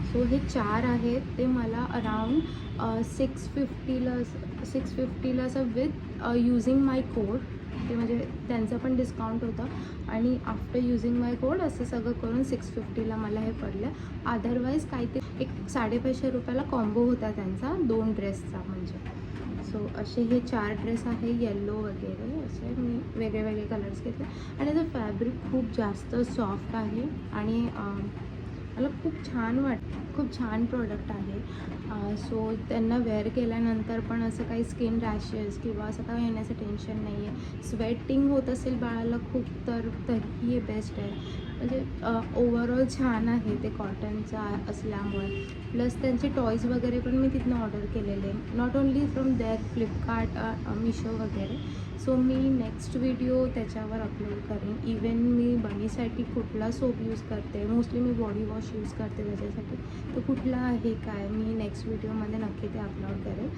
So हे 4 आहेत ते मला अराउंड 650ला असं विथ यूजिंग माय कोड, ते म्हणजे त्यांचं पण डिस्काउंट होतं आणि आफ्टर यूजिंग माय कोड असं सगळं करून 650ला मला हे पडलं. अदरवाईज काय ते एक 550 रुपयाला कॉम्बो होता त्यांचा 2 ड्रेसचा म्हणजे. सो असे हे 4 ड्रेस आहे, येल्लो वगैरे असे मी वेगळे वेगळे कलर्स घेतले. आणि त्याचं फॅब्रिक खूप जास्त सॉफ्ट आहे आणि मला खूप छान खूप छान प्रोडक्ट आहे. सो त्यांना वेअर केल्यानंतर पण असं काही स्किन रॅशेस किंवा असं काही येण्याचं टेन्शन नाही आहे. स्वेटिंग होत असेल बाळाला खूप तर तरीही हे बेस्ट आहे. म्हणजे ओव्हरऑल छान आहे ते कॉटनचा असल्यामुळे. प्लस त्यांचे टॉयज वगैरे पण मी तिथनं ऑर्डर केलेले, not only from that Flipkart, Meesho वगैरे. सो मी नेक्स्ट व्हिडिओ त्याच्यावर अपलोड करेन. इवन मी बनीसाठी कुठला सोप यूज करते, मोस्टली मी बॉडी वॉश यूज करते त्याच्यासाठी, तर कुठला आहे काय मी नेक्स्ट व्हिडिओमध्ये नक्की ते अपलोड करेन.